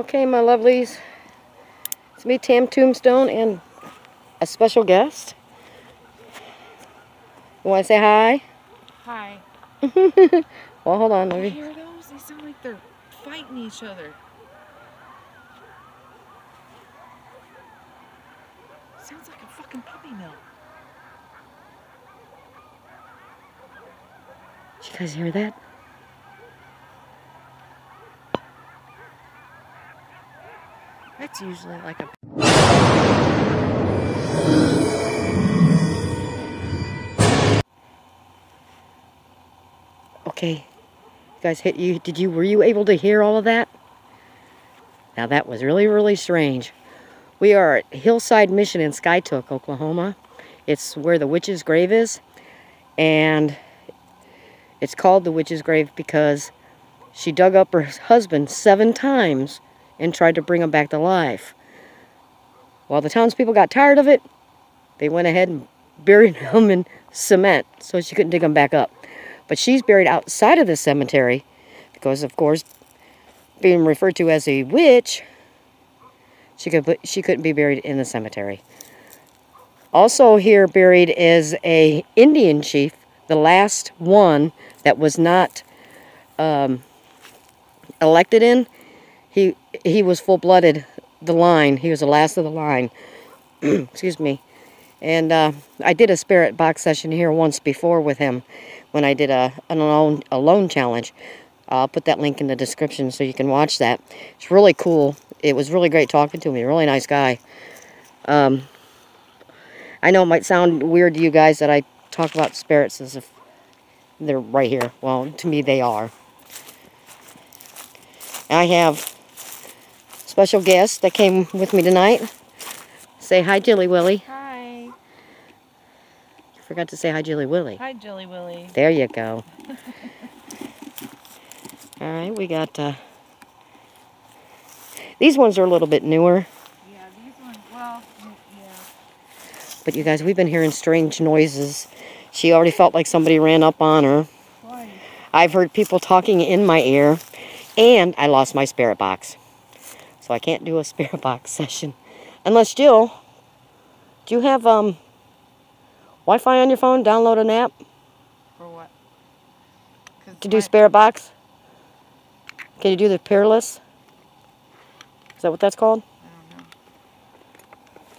Okay, my lovelies. It's me, Tombstone, and a special guest. You want to say hi? Hi. Well, hold on. You hear those? They sound like they're fighting each other. Sounds like a fucking puppy mill. Did you guys hear that? That's usually like a... Okay. You guys were you able to hear all of that? Now that was really, really strange. We are at Hillside Mission in Skytook, Oklahoma. It's where the witch's grave is. And it's called the witch's grave because she dug up her husband 7 times and tried to bring him back to life. While the townspeople got tired of it, they went ahead and buried him in cement so she couldn't dig him back up. But she's buried outside of the cemetery because, of course, being referred to as a witch, she couldn't be buried in the cemetery. Also here buried is a Indian chief, the last one that was not elected in. He was full-blooded, the line. He was the last of the line. Excuse me. And I did a spirit box session here once before with him when I did a alone challenge. I'll put that link in the description so you can watch that. It's really cool. It was really great talking to me. Really nice guy. I know it might sound weird to you guys that I talk about spirits as if they're right here. Well, to me they are. I have special guests that came with me tonight. Say hi, Jilly Willy. Hi. You forgot to say hi, Jilly Willy. Hi, Jilly Willy. There you go. All right, we got... these ones are a little bit newer. Yeah, these ones, well, yeah. But you guys, we've been hearing strange noises. She already felt like somebody ran up on her. Why? I've heard people talking in my ear. And I lost my spirit box. So I can't do a spirit box session. Unless, Jill, do you have Wi-Fi on your phone? Download an app? For what? To do spirit box? Can you do the Peerless? Is that what that's called? I don't know.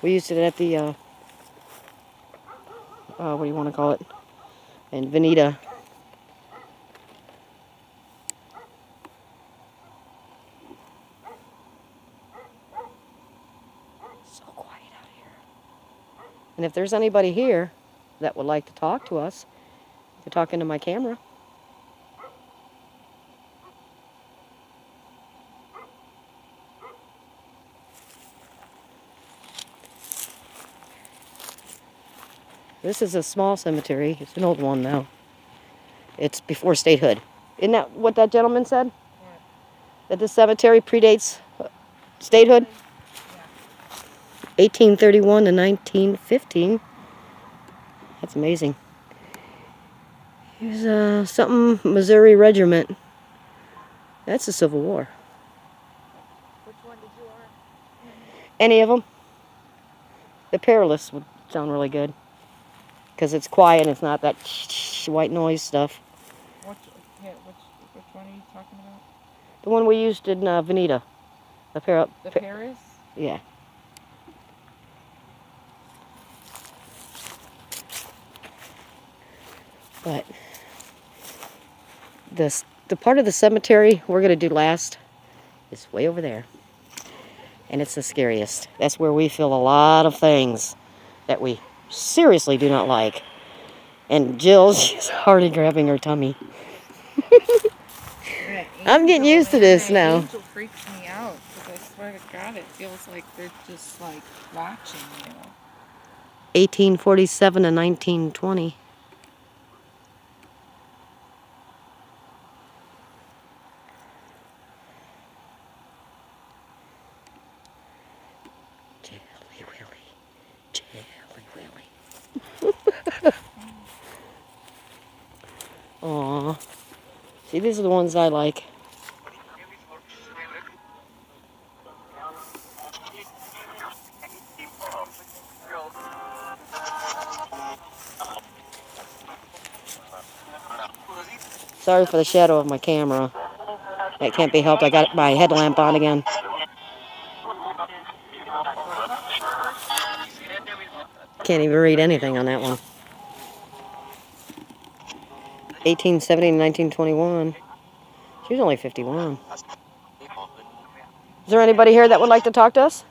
We used it at the, what do you want to call it? In Veneta. So quiet out here. And if there's anybody here that would like to talk to us, you can talk into my camera. This is a small cemetery. It's an old one now. It's before statehood. Isn't that what that gentleman said? What? That this cemetery predates statehood? Yeah. 1831 to 1915. That's amazing. Here's something Missouri Regiment. That's the Civil War. Which one did you want? Any of them? The Peerless would sound really good. Because it's quiet and it's not that white noise stuff. Which one are you talking about? The one we used in Veneta. The Paris? Yeah. But the part of the cemetery we're going to do last is way over there. And it's the scariest. That's where we feel a lot of things that we seriously do not like. And Jill, she's already grabbing her tummy. I'm getting used to this now. Angel freaks me out because I swear to God, it feels like they're just like watching you. 1847 to 1920. Jelly Willy. Aw. See, these are the ones I like. Sorry for the shadow of my camera. That can't be helped. I got my headlamp on again. Can't even read anything on that one. 1870 to 1921. She was only 51. Is there anybody here that would like to talk to us?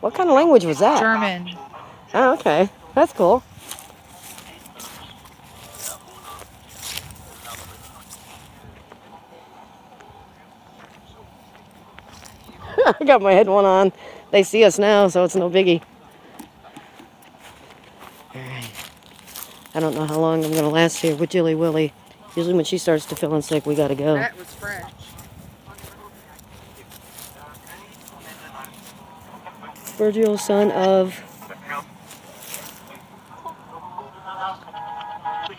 What kind of language was that? German. Oh, okay. That's cool. I got my headphone on. They see us now, so it's no biggie. Alright. I don't know how long I'm going to last here with Jilly Willy. Usually when she starts to feeling sick, we got to go. That was French. Virgil, son of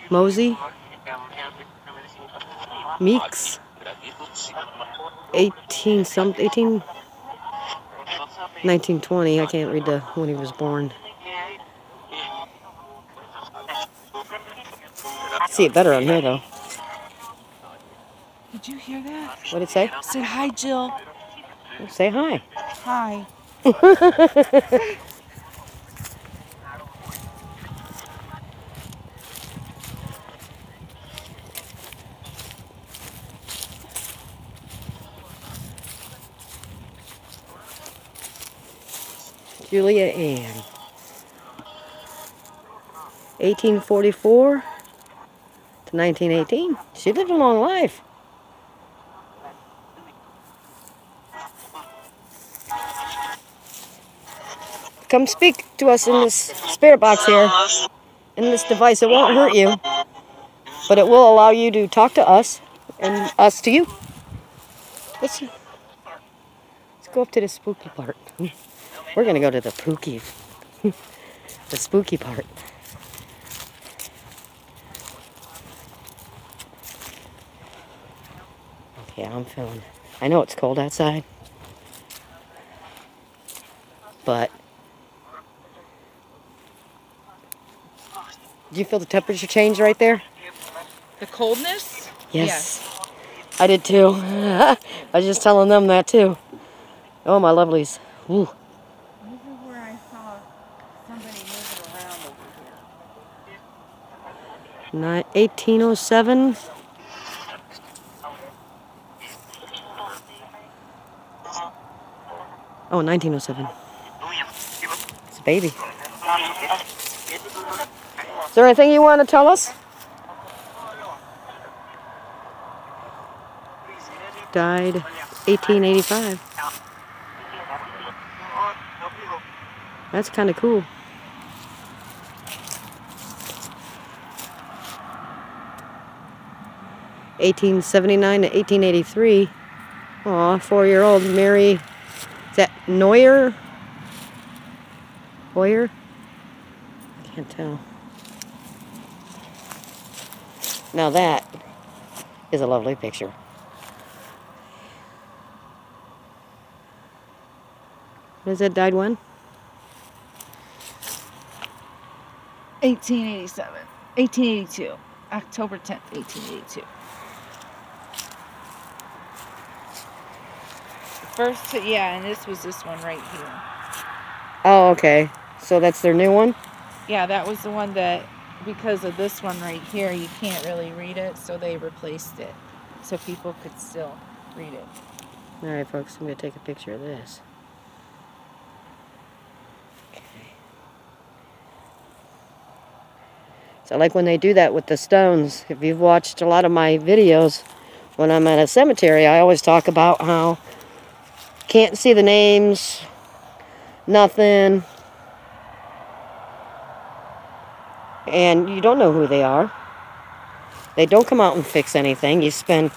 Mosey, Meeks, 1920. I can't read when he was born. See it better on here though. Did you hear that? What did it say? Say hi, Jill. Say hi. Hi. Julia Ann. 1844 to 1918. She lived a long life. Come speak to us in this spirit box here, in this device. It won't hurt you, but it will allow you to talk to us and us to you. Let's go up to the spooky part. We're going to go to the pooky, the spooky part. Yeah, I'm feeling, I know it's cold outside, but do you feel the temperature change right there? The coldness? Yes. I did too. I was just telling them that too. Oh, my lovelies. Ooh. This is where I saw somebody moving around over here. 1807. Oh, 1907. It's a baby. Is there anything you want to tell us? Died 1885. That's kind of cool. (1879 to 1883). Aw, 4-year-old Mary. Is that Neuer? Hoyer? Can't tell. Now that is a lovely picture. What is that? Died when? 1882. October 10th, 1882. First, yeah, and this was this one right here. Oh, okay. So that's their new one? Yeah, that was the one that, because of this one right here, you can't really read it, so they replaced it so people could still read it. All right, folks, I'm going to take a picture of this. Okay. So like when they do that with the stones, if you've watched a lot of my videos, when I'm at a cemetery, I always talk about how can't see the names, nothing, and you don't know who they are. They don't come out and fix anything. You spend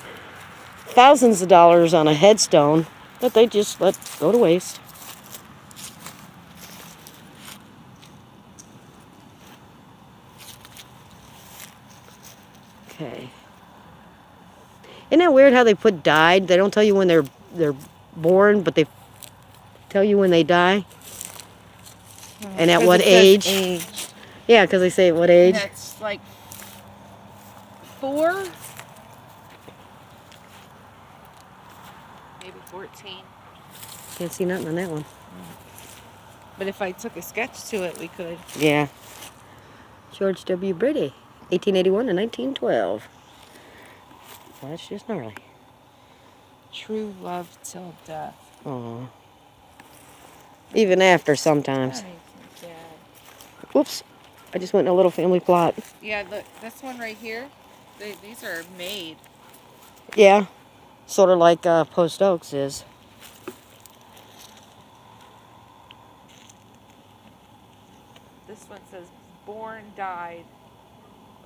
thousands of dollars on a headstone that they just let go to waste. Okay. Isn't that weird how they put died? They don't tell you when they're born, but they tell you when they die. And at 'Cause what it says age? Yeah, because they say at what age. That's like 4, maybe 14. Can't see nothing on that one. But if I took a sketch to it, we could. Yeah. George W. Brady, 1881 to 1912. Well, that's just gnarly. True love till death. Oh. Even after sometimes. That makes me sad. Whoops. I just went in a little family plot. Yeah, look, this one right here, these are made. Yeah. Sort of like Post Oaks is. This one says born, died,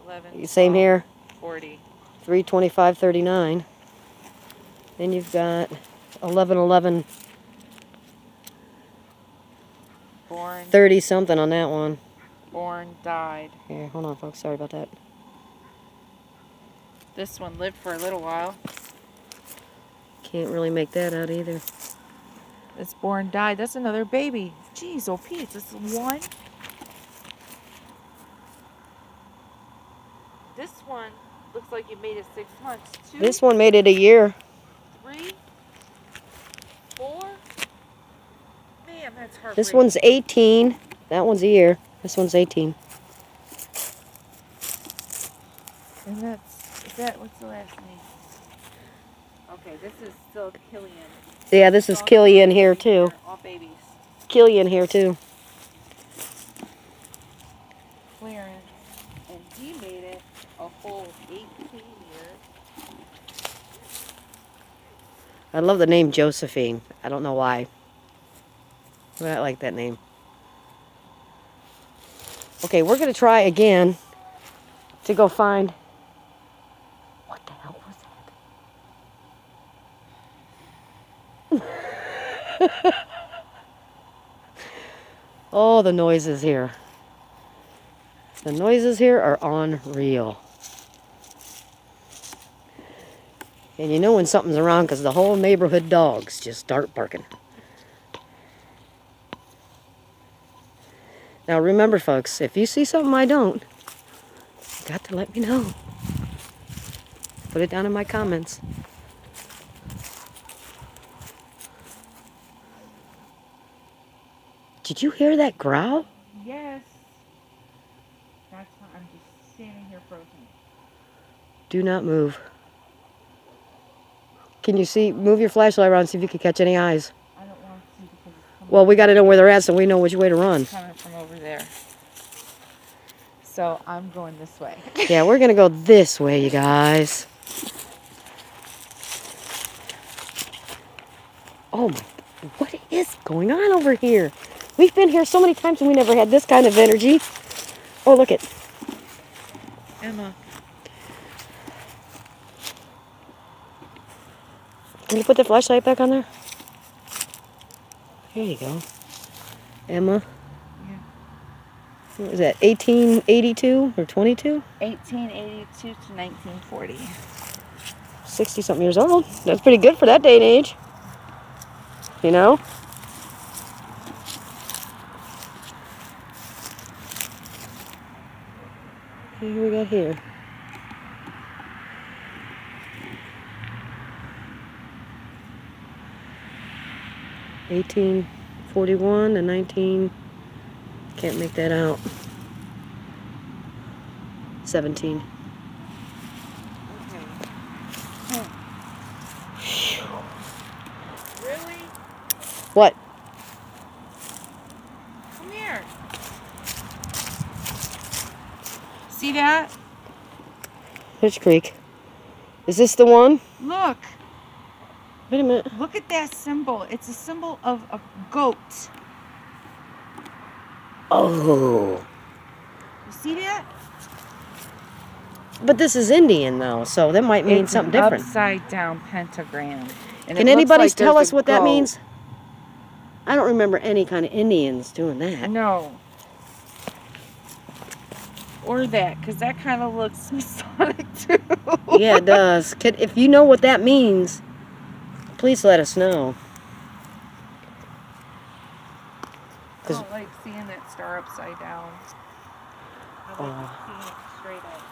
11. Same here. 40. 3/25/39. Then you've got 11/11. Born. 30 something on that one. Born, died. Here, hold on, folks. Sorry about that. This one lived for a little while. Can't really make that out either. It's born, died. That's another baby. Jeez, oh Pete, this is one. This one looks like you made it 6 months. 2, This one made it a year. 3, 4. Man, that's heartbreaking. This one's 18. That one's a year. This one's 18. And is that, what's the last name? Okay, this is still Killian. Yeah, this is Killian here too. All babies. Killian here too. Clarence. And he made it a whole 18 years. I love the name Josephine. I don't know why. But I like that name. Okay, we're going to try again to go find... What the hell was that? Oh, the noises here. The noises here are unreal. And you know when something's around because the whole neighborhood dogs just start barking. Now remember, folks, if you see something I don't, you got to let me know. Put it down in my comments. Did you hear that growl? Yes. That's why I'm just standing here frozen. Do not move. Can you see? Move your flashlight around and see if you can catch any eyes. I don't want to see because it's coming. Well, we got to know where they're at so we know which way to run. Coming from over there. So I'm going this way. Yeah, we're going to go this way, you guys. Oh my, what is going on over here? We've been here so many times and we never had this kind of energy. Oh, look it. Emma. Can you put the flashlight back on there? There you go. Emma. Yeah. What was that, 1882 or 22? 1882 to 1940. 60-something years old. That's pretty good for that day and age. You know? Okay, what we got here? (1841) to 19. Can't make that out. 17. Okay. Really? What? Come here. See that? Hitch Creek. Is this the one? Look. Wait a minute. Look at that symbol. It's a symbol of a goat. Oh. You see that? But this is Indian, though, so that might mean It's something an different. upside down pentagram. And Can it looks anybody like tell there's us a what that goat. means? I don't remember any kind of Indians doing that. No. Or that, because that kind of looks Masonic too. Yeah, it does. If you know what that means, please let us know. I don't like seeing that star upside down. I like seeing it straight up.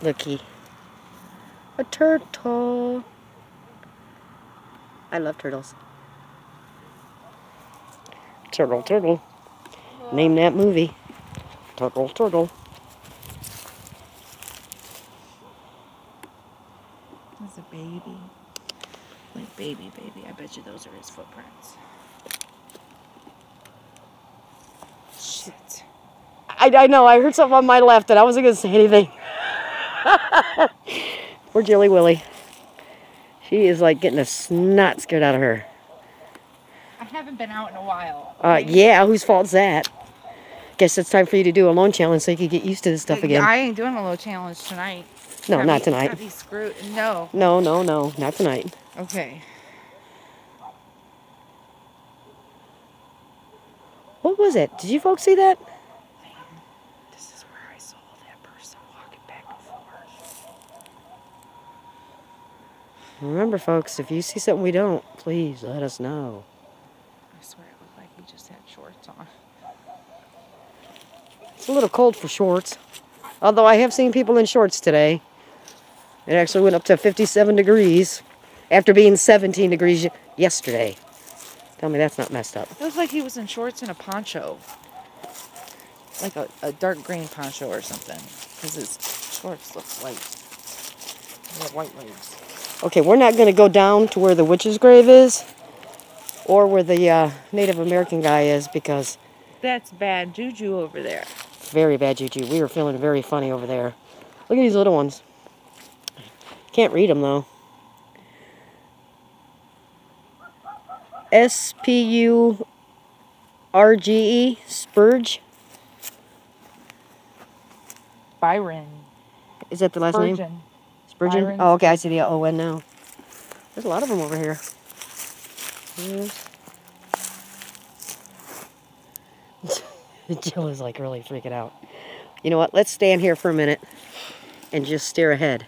Looky. A turtle. I love turtles. Turtle, turtle. Name that movie. Turtle, turtle. There's a baby. Like baby. I bet you those are his footprints. Shit. I know, I heard something on my left and I wasn't going to say anything. Poor Jilly Willy. She is like getting a snot scared out of her. I haven't been out in a while. Yeah, whose fault's that? Guess it's time for you to do a loan challenge so you can get used to this stuff again. I ain't doing a low challenge tonight. No, not tonight. Got me screwed. No. No, not tonight. Okay. What was it? Did you folks see that? This is where I saw that person walking back and forth. Remember, folks, if you see something we don't, please let us know. I swear it looked like he just had shorts on. It's a little cold for shorts. Although I have seen people in shorts today. It actually went up to 57 degrees after being 17 degrees yesterday. Tell me that's not messed up. It looked like he was in shorts and a poncho. Like a dark green poncho or something. Because his shorts look white. He had white legs. Okay, we're not going to go down to where the witch's grave is. Or where the Native American guy is because... That's bad juju over there. Very bad juju. We were feeling very funny over there. Look at these little ones. Can't read them though. S-P-U-R-G-E, Spurge. Byron. Is that the last name? Spurgeon. Byron. Oh, okay, I see the O-N now. There's a lot of them over here. Jill is like really freaking out. You know what? Let's stand here for a minute and just stare ahead.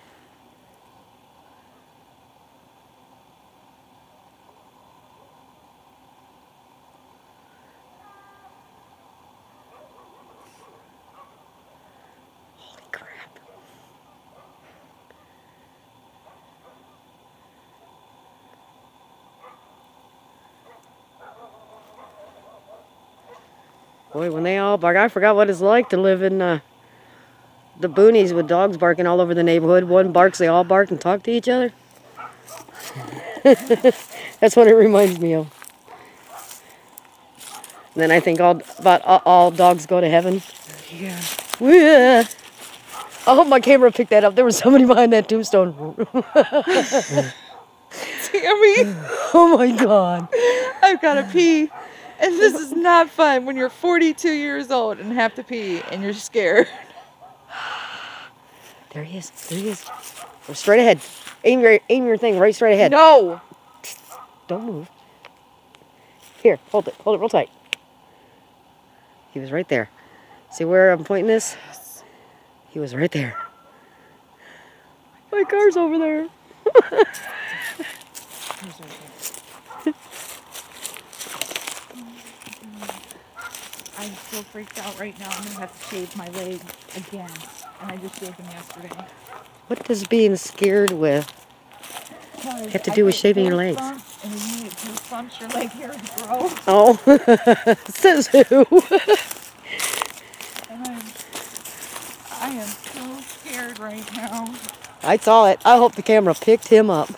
Holy crap. Boy, when they all bark, I forgot what it's like to live in the boonies with dogs barking all over the neighborhood. One barks, they all bark and talk to each other. That's what it reminds me of. And then I think all dogs go to heaven. Yeah. Yeah. I hope my camera picked that up. There was somebody behind that tombstone. Tammy, Oh my God. I've got to pee. And this is not fun when you're 42 years old and have to pee and you're scared. There he is. There he is. Go straight ahead. Aim your thing right straight ahead. No. Don't move. Here, hold it. Hold it real tight. He was right there. See where I'm pointing this? He was right there. My car's over there. I'm so freaked out right now. I'm going to have to shave my leg again. And I just shaved them yesterday. What does being scared with have to do with shaving your legs? And when you get goosebumps, your leg hairs grow. Oh, says who? And I am so scared right now. I saw it. I hope the camera picked him up.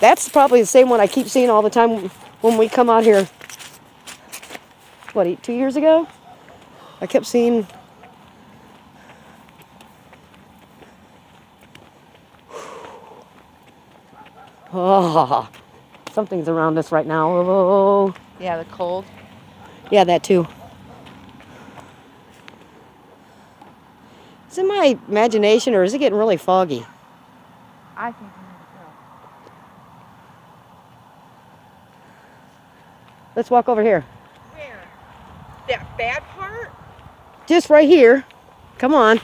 That's probably the same one I keep seeing all the time when we come out here. What, 2 years ago? I kept seeing... Oh, something's around us right now. Oh. Yeah, the cold. Yeah, that too. Is it my imagination or is it getting really foggy? I think I'm going to go. Let's walk over here. Where? That bad part? Just right here. Come on. Oh,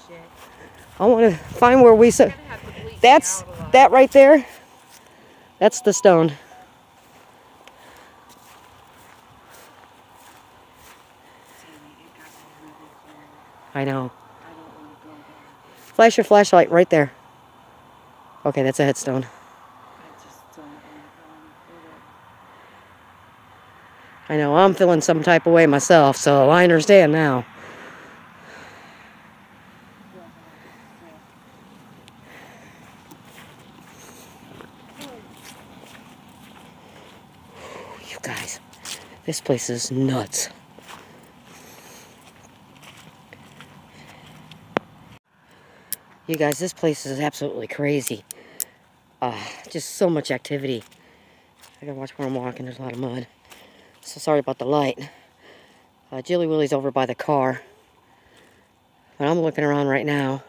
shit. I want to find where we... I'm gonna have to bleach That's me out a lot. that right there. That's the stone. I know. Flash your flashlight right there. Okay, that's a headstone. I know, I'm feeling some type of way myself, so I understand now. You guys, this place is nuts. You guys, this place is absolutely crazy. Just so much activity. I gotta watch where I'm walking, there's a lot of mud. So sorry about the light. Jilly Willy's over by the car. But I'm looking around right now.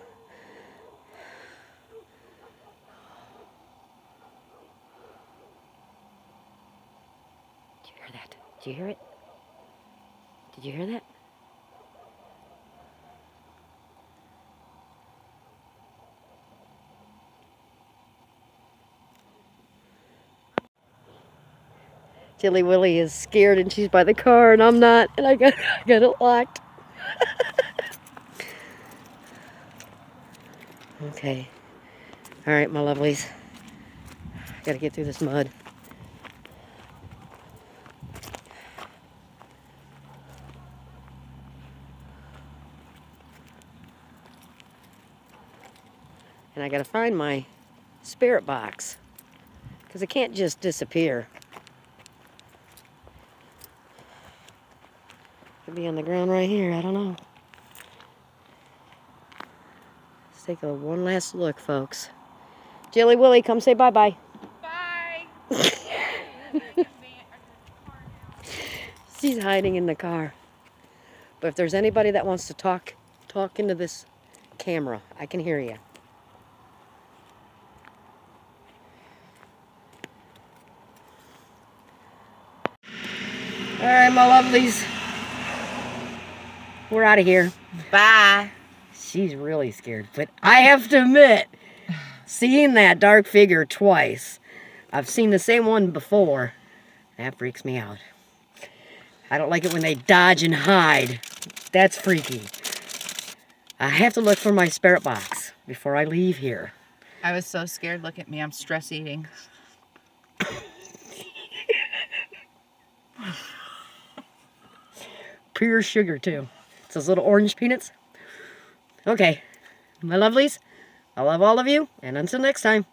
Did you hear that? Did you hear it? Did you hear that? Jilly Willy is scared and she's by the car and I'm not, and I got it locked. Okay. Alright, my lovelies. Gotta get through this mud. And I gotta find my spirit box, because it can't just disappear. Could be on the ground right here, I don't know. Let's take one last look, folks. Jilly Willy, come say bye-bye. Bye. She's hiding in the car. But if there's anybody that wants to talk into this camera, I can hear you. All right, my lovelies. We're out of here. Bye. She's really scared, but I have to admit, seeing that dark figure twice, I've seen the same one before, that freaks me out. I don't like it when they dodge and hide. That's freaky. I have to look for my spirit box before I leave here. I was so scared. Look at me. I'm stress eating. Pure sugar, too. It's those little orange peanuts. Okay, my lovelies, I love all of you, and until next time.